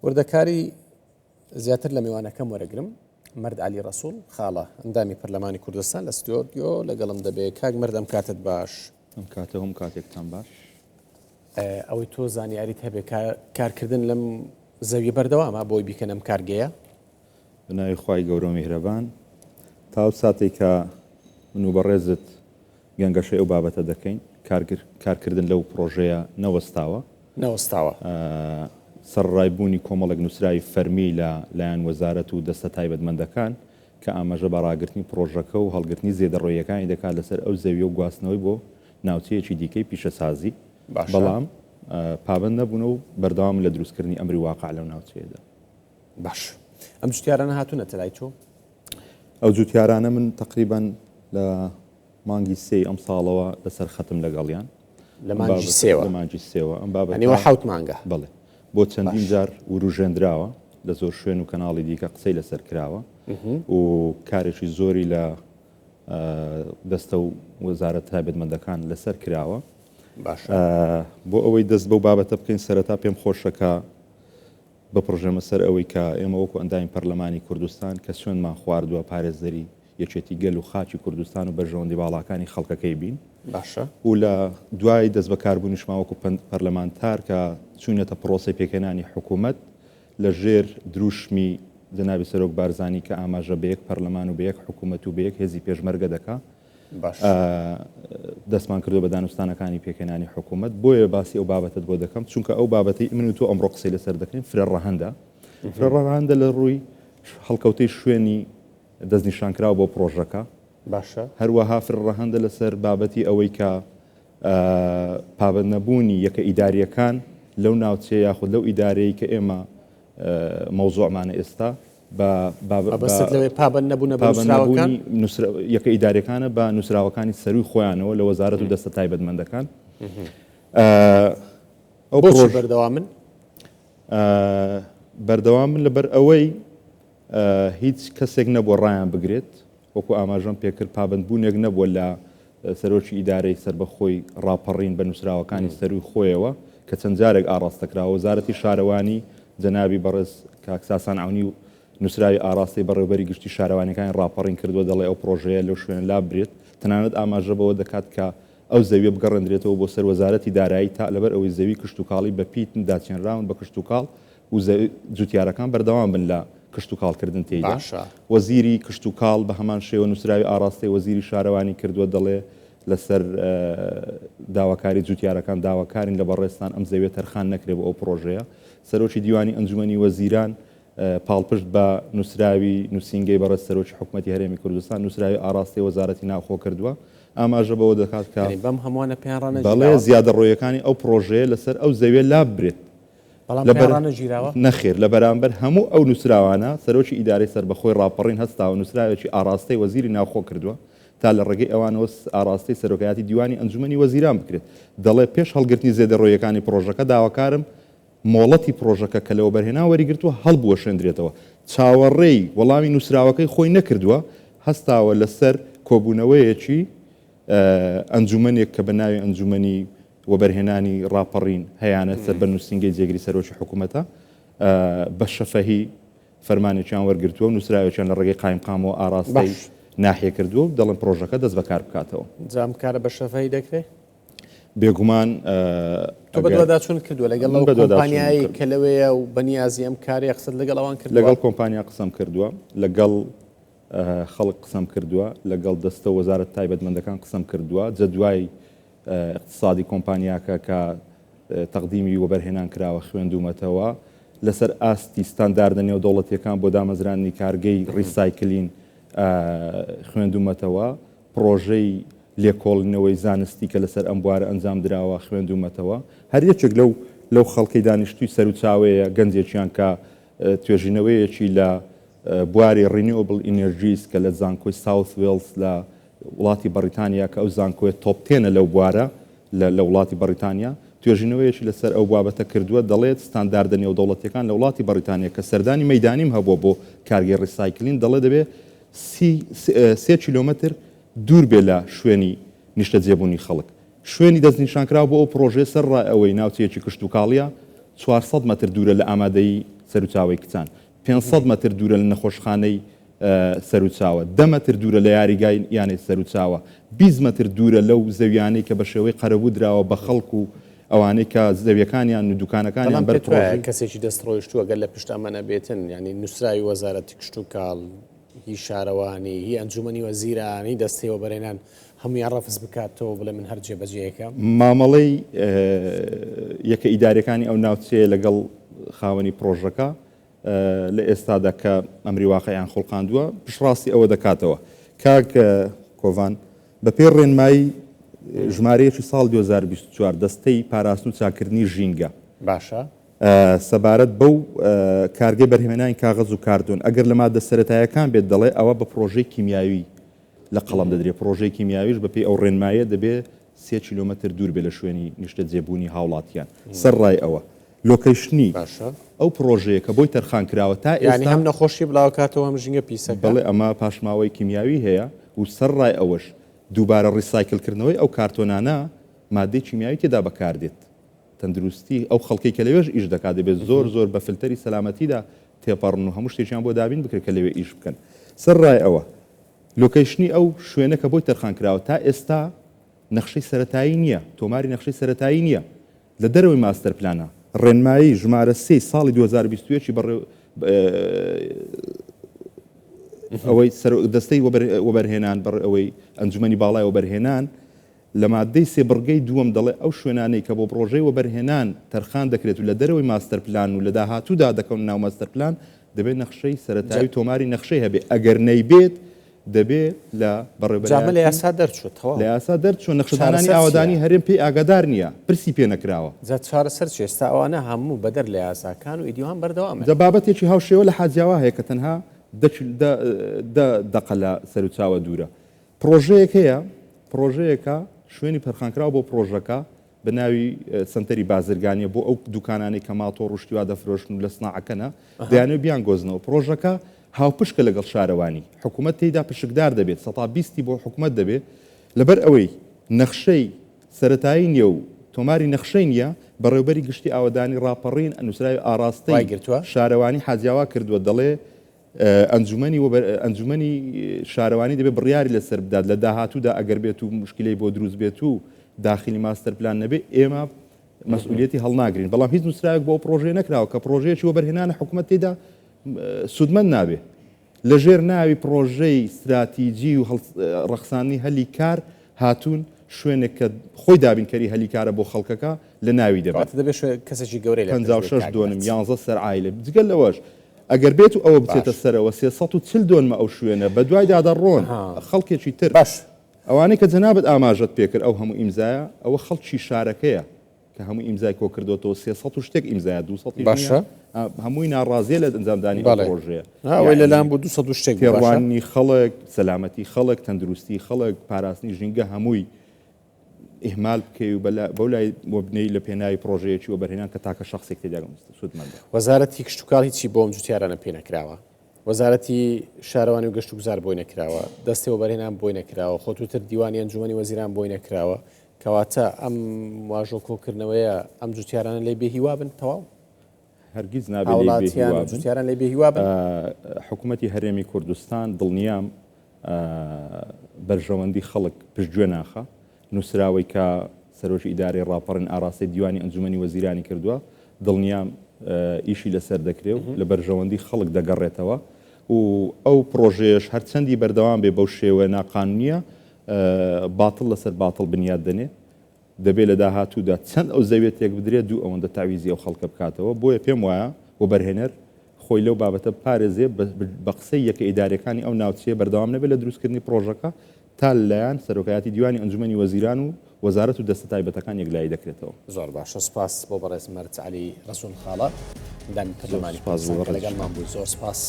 وردەکاری زیاتر لە میوانەکەم وەرەگرم مرد علی ڕەسوڵ خاڵە ئەندامی پەرلەمانی کوردستان لە ستودیۆ لەگەڵم دەبێت کاک مرد ئەم کاتت باش ئەم کاتە هەم کاتێکتان باش ئەوەی تۆ زانیاریت هەبێ کارکردن لەم زەوی بەردەوامە بۆی بیکەن ئەم کارگەیە بناوی خوای گەورە و میهرەبان تا ساتێک کە من و بەڕێزت گەنگەشەی ئەو بابەتە دەکەین کارکردن لەو پرۆژەیە نەوەستاوە سەرڕایبوونی کۆمەڵێک نووسراوی فەرمی لایەن وەزارەت و دەستە تایبەتمەندەکان کە ئاماژە بە ڕاگررتنی پرۆژەکە و هەڵگرتنی زێدەڕۆیەکانی دەکات لەسەر ئەو زەویە و گواستنەوەی بۆ ناوچەیەکی دیکەی پیشەسازی بەڵام پابند نەبوون و بەردەوام لە دروستکردنی ئەمری واقع لەو ناوچەیەدا. باش ئەم جوتیارانە هاتوونە تەلای تۆ؟ ئەو جوتیارانە من تقریبان لە مانگی سێ ئەم ساڵەوە لەسەر ختم لەگەڵیان لە مانگی سێوە ئەم بابەتەوە ئەنیوە حەوت مانگە بڵێ بۆ چەندین جار وروژێنراوە لە زۆر شوێن و کەناڵی دیکە قسەی لەسەر کراوە و کارێکی زۆری لە دەستە و وەزارەت تایبەتمەندەکان لەسەر کراوە. بۆ ئەوەی دەست بەو بابەتە بکەین سەرەتا پێم خۆشەکە بپڕژێمە سەر ئەوەی کە ئێمە وەکو ئەندامی پەرلەمانی کوردستان کە سوێنمان خواردووە پارێزەری یەکێتی گەل و خاچی کوردستان و بەرژەوەندی باڵاکانی خەڵکەکەی بین باشە و لە دوای دەست بەکاربوونیشمان وەکو پەرلەمانتار کە چوونەتە پرۆسی پێکەنانی حکوومەت لە ژێر دروشمی جەنابی سەرۆک بارزانی کە ئاماژە بە یەک پەرلەمان و بە یەک حکوومەت و بە یەک هێزی پێشمەرگە دەکا دەستمان کردو بە دانوستانەکانی پێکەنانی حکوومەت بۆیە باسی ئەو بابەتت بۆ دەکەم چونکە ئەو بابەتی من و تۆ ئەمڕۆ قسەی لەسەر دەکەین فرێڕەهەندە لە ڕووی هەڵکەوتەی شوێنی دەستنیشانکراوە بۆ پرۆژەکە باشە هەروەها فرێڕەهەندە لەسەر بابەتی ئەوەی کە پابند نەبوونی یەکە ئیداریەکان لەو ناوچەیە یاخود لەو ئیدارەیە کە ئێمە مەوزوعمانە ئێستا لەوەی پابند نەبوونە یەکە ئیدارەکانە بە نووسراوەکانی سەروی خۆیانەوە لە وەزارەت و دەستە تایبەتمەندەکان ئەو پرۆژە بەردەوامن لەبەر ئەوەی هیچ کەسێک نەبووە ڕایان بگرێت وەکو ئاماژەم پێکرد پابندبوونێک نەبووە لە سەرۆکی ئیدارەی سربەخۆی ڕاپەڕین بە نووسراوەکانی سەروی خۆیەوە کە چەند جارێک ئاڕاستەکراوە وەزارەتی شارەوانی جەنابی بەڕێز کاکساسان عونی و نووسراوی ئاراستی بەڕێوەبەری گشتی شارەوانەکانی ڕاپەڕین کردووە دەڵێ ئەو پرۆژەیە لەو شوێن لا برێت تەنانەت ئاماژە بەوە دەکات کە ئەو زەویە بگەڕێنرێتەوە بۆ سەر وەزارەتی دارایی تا لەبەر ئەوەی زەوی کشت و کاڵی بە پیتن داچێنراون بە کشت و کاڵ و جوتیارەکان بەردەوام بن لە کشت و کاڵکردن تێیدا وەزیری کشت و کاڵ بە هەمان شێوە نووسراوی ئاراستی وەزیری شارەوانی کردووە دەڵێ لەسەر داواکاری جوتیارەکان داواکارین لە بەڕێستان ئەم زەویە تەرخان نەکرێت بۆ ئەو پرۆژەیە سەرۆکی دیوانی ئەنجومەنی وەزیران پاڵپشت بە نووسراوی نووسینگەی بەڕێز سەرۆکی حکوومەتی هەرێمی کوردستان نووسراوی ئاراستی وەزارەتی ناوخۆ کردووە ئاماژە بەوە دەکات کە بەم هەمووانە پێیان بەڵێ زیادەڕۆیەکانی ئەو پرۆژەیە لەسەر ئەو زەویە لا برێت نەخێر لە بەرامبەر هەموو ئەو نووسراوانە سەرۆکی ئیدارەی سربەخۆی ڕاپەڕین هەستاوە نووسراوێکی ئاراستی وەزیری ناوخۆ کردووە تا لە ڕێگەی ئەوانەوە ئاراستی سەرۆکایەتی دیوانی ئەنجومەنی وەزیران بکرێت دەڵێ پێش هەڵگرتنی زێدەڕۆیەکانی پرۆژەکە داواکارم مۆڵەتی پرۆژەکە کە لەوە بەرهێنا وەریگرتووە هەڵبووە شوێندرێتەوە چاوەڕێی وەڵامی نووسراوەکەی خۆی نەکردووە هەستاوە لەسەر کۆبوونەوەیەکی ئەنجومەنێک کە بە ناوی ئەنجومەنی وەبەرهێنانی ڕاپەڕین هەیەە سەر بە نووسینگەی جێگری سەرۆکی حکوومەتە بە شەفەهی فەرمانێکیان وەرگرتووە و نووسراوێکیان لە ڕێگەی قایمقامەوە ئاراستی ناحیە کردووە و دەڵێن پرۆژەکە دەست بەکار بکاتەوە جام کارە بە شەفەهی دەکرێت بێگومان تۆ بەدواداچون کردووە لەگەڵ کۆمپانیایی کە لەوەیە و بەنیازی ئەم کاری قسەت لەگەڵ ئەوان کرد لەگەڵ کۆمپانیا قسەم کردووە لەگەڵ خەڵک قسەم کردووە لەگەڵ دەستە وەزارەت تایبەتمەندەکان قسەم کردووە جە دوای اقتصادی کۆمپانیاکە کە تەقدیمی وەبەرهێنان کراوە خوێندومەتەوە لەسەر ئاستی ستانداردە نێودەوڵەتیەکان بۆ دامەزرانی کارگەی ڕیسایکلین خوێندومەتەوە پرۆژەی لێکۆڵینەوەی زانستی کە لەسەر ئەم بوارە ئەنجام درراوە خوێندومەتەوە هەر یەکێک لەو خەڵکی دانیشتوی سەر و چاوەیە گەنجێکیان کە توێژینەوەیەکی لە بواری ڕینیۆبل ئینەرژیس کە لە زانکۆی ساوت وێلز لە وڵاتی بەریتانیا کە ئەو زانکۆی تۆپتێنە لەو بوارە لە وڵاتی بەریتانیا توێژینەوەیەکی لەسەر ئەو بابەتە کردووە دەڵێت ستانداردە نێودەوڵەتیەکان لە وڵاتی بەریتانیا کە سەردانی مەیدانیم هەبووە بۆ کارگەی ڕیسایکلین دەڵێ دەبێت 3 کیلۆمەتر دوور بێ لە شوێنی نیشتە جێبوونی خەڵک شوێنی دەستنیشانکراوە بۆ ئەو پرۆژێ سەر ڕای ئەوەی ناوچەیەکی کشت و کاڵیە 400 مەتر دوورە لە ئامادەی سەرچاوی کچان 500 مەتر دوورە لە نەخۆشخانەی سەرچاوە 10 مەتر دوورە لە یاریگای یانێ سەرچاوە 20 مەتر دوورە لەو زەویانەی کە بە شێوەی قەرەبوو درراوە بە خەڵکو و ئەوانەی کە زەویەکانیان و دوکانەکانیان بەر کەسێکی دەستڕۆیشتووە گەل لە پشتامەنە بێتن ینی نووسراوی وەزارەتی کشت و کاڵ هی شارەوانی هی ئەنجومەنی وەزیرانی دەستەوە بەرێنان هەمویان ڕەفز بکاتەوە بڵێ من هەر جێبەجێیەکە مامەڵەی یەکە ئیدارەکانی ئەو ناوچەیە لەگەڵ خاوەنی پرۆژەکە لە ئێستادا کە ئەمری واقعیان خوڵقاندووە پشڕاستی ئەوە دەکاتەوە کاک کۆڤان بە پێ ڕێنمایی ژمارەیەکی ساڵ 2024 دەستەی پاراستن و چاکردنی ژینگە باشە سەبارەت بەو کارگەی بەرهێمێنانی کاغەز و کاردون ئەگەر لە مادە سەرەتایەکان بێت دەڵێ ئەوە بە پرۆژەی کیمیاوی لە قەڵم دەدرێت پرۆژەی کیمیاویش بە پێی ئەو ڕێنمایە دەبێت 3 کیلومتر دوور بێ لە شوێنی نیشتە جێبوونی هاوڵاتیان سەر ڕای ئەوە لۆکەیشنی ئەو پرۆژەیە کە بۆی تەرخان کراوە تا ئێستا هەم نەخۆشی بڵاوکاتەوە هەم ژینگە پیسەکە بەڵێ ئەمە پاشماوەی کیمیاوی هەیە و سەر ڕای ئەوەش دووبارە ڕیسایکلکردنەوەی ئەو کارتۆنانە مادەی کیمیاوی تێدا بەکاردێت تەندروستی ئەو خەڵکی کە لەوێژ ئیش دەکات دەبێت زۆر بە فلتەری سەلامەتیدا تێپەڕن و هەموو شتێکیان بۆ دابین بکرێت کە لەوێ ئیش بکەن سەر ڕای ئەوە لۆکەیشنی ئەو شوێنە کە بۆی تەرخان کراوە تا ئێستا نەخشەی سەرەتایی نییە تۆماری نەخشەی سەرەتایی نییە لە دەرەوەی ماستەر پلانە ڕێنمایی ژمارە 3 ساڵی 2021 ئەوەی دەستەی وەبەرهێنان بەڕ ئەوەی ئەنجومەنی باڵای وەبەرهێنان لە مادەی سێ بڕگەی دووەم دەڵێ ئەو شوێنانەی کە بۆ پرۆژەی وەبەرهێنان تەرخان دەکرێت و لە دەرەوەی ماستەر پلان و لە داهاتوودا دەکەون ناو ماستەر پلان دەبێت نەخشەی سەرەتایی تۆماری نەخشەی هەبێ ئەگەر نەیبێت دەبێت لە بەڕێوەبەری لە یاسا دەرچوتەوە لە یاسا دەرچوو نەخشەدانانی ئاوادانی هەرێم پێی ئاگادار نییە پرسی پێ نەکراوە جا چارەسەر ئێستا ئەوانە هەموو بەدەر لە یاساکان و ئیدیوان بەردەوامە بابەتێکی هاوشێوە لە حاجیاوا هەیە کە تەنها دەقە لە سەرچاوە دوورە پرۆژەیەک هەیە پرۆژەیەکە شوێنی پەرخانکراوە بۆ پرۆژەکە بە ناوی سنتەری بازرگانیە بۆ ئەو دوکانانی کە ماتۆ ڕشتیوا دەفرۆشن و لە سناعەکەنە دەیانێت بیان گۆزنەوە پرۆژەکە هاوپشکە لەگەڵ شارەوانی حکوومەت تێیدا پشکدار دەبێت 120 بۆ حکوومەت دەبێت لەبەر ئەوەی نەخشەی سەرەتایی نییە و تۆماری نەخشەی نییە بەڕێوبەری گشتی ئاوادانی ڕاپەڕین ئەنووسراوی ئاڕاستەی شارەوانی حاجیاوا کردووە دەڵێ ئەنجومەنی شارەوانی دەبێت بڕیاری لەسەر بدات لە داهاتوودا ئەگەر بێت و مشکلەی بۆ دروست بێت و داخلی ماستەر پلان نەبێت ئێمە مەسئولیەتی هەڵناگرین بەڵام هیچ نووسراوێک بۆ پرۆژەیە نەکراوە کە پرۆژەیەکی وەبەرهێنانە حکوومەت تێدا سودمەند نابێ لە ژێر ناوی پرۆژەی استراتیجی و ڕەخسانی هەلی کار هاتوون شوێنێک کە خۆی دابینکەری هەلی کارە بۆ خەڵکەکە لە ناوی دەبێت کەسێکی گەورەی 56 دۆنم 11 سەر عایلە جگەل لەوەش ئەگەر بێت و ئەوە بچێتە سەرەوە 340 دۆنمە ئەو شوێنە بە دوای دادەڕۆن خەڵکێکی تر باش ئەوانەی کە جەنابەت ئاماژەت پێکرد ئەو هەموو ئیمزایە ئەوە خەڵکی شارەکەیە کە هەموو ئیمزای کۆ کردوەوە 300 شتێک ئیمزایە 200 باشە هەمووی ناڕازیە لە ئەنجامدانی پرۆژەیە ئەوەی لەلام بۆ 200 شتێک پێڕوانی خەڵک سەلامەتی خەڵک تەندروستی خەڵک پاراستنی ژینگە هەمووی ئیهمال بکەی و بەو لای بۆ بنەی لە پێناوی پرۆژەیەکی وەبەرهێنان کە تاکە شخصێک تێدا سودمەندە وەزارەتی کشت و کاڵ هیچی بۆم جوتیارانە پێ نەکراوە وەزارەتی شارەوانی و گەشت و گوزار بۆی نەکراوە دەستی وەبەرهێنان بۆی نەکراوە خۆتوتر دیوانی ئەنجومەنی وەزیران بۆی نەکراوە کەواتە ئەم واژۆ کۆکردنەوەیە ئەم جوتیارانە لێ بێهیوا بن تەواو هەرگیز نابێت جوتیاران لێ بێهیوا بن حکوومەتی هەرێمی کوردستان دڵنیام بەرژەوەندی خەڵک پشتگوێ ناخە نووسراوەی کە سەرۆکی ئیدارەی ڕاپەڕین ئاڕاستی دیوانی ئەنجومەنی وەزیرانی کردووە دڵنیام ئیشی لەسەر دەکرێت و لە بەرژەوەندی خەڵک دەگەڕێتەوە و ئەو پرۆژێش هەرچەندی بەردەوام بێ بەو شێوە ناقانونیە باتڵ لەسەر باتڵ بنیاد دەنێ دەبێت لە داهاتوودا چەند ئەو زەوێتێک بدرێت دوو ئەوەندە تاویزی ئەو خەڵکە بکاتەوە بۆیە پێم وایە وەبەرهێنەر خۆی لەو بابەتە پارێزێ بە قسەی یەکە ئیدارەکانی ئەو ناوچەیە بەردەوام نەبێت لە دروستکردنی پرۆژەکە تا لەلایەن سەرۆکایەتی دیوانی ئەنجومەنی وەزیران و وەزارەت و دەستە تایبەتەکان یەکلایی دەکرێتەوە زۆر باشە سپاس بۆ بەڕێز مەرج عەلی ڕەسوول خاڵە دامی پەرلەمانی لەگەڵمان بوو زۆر سپاس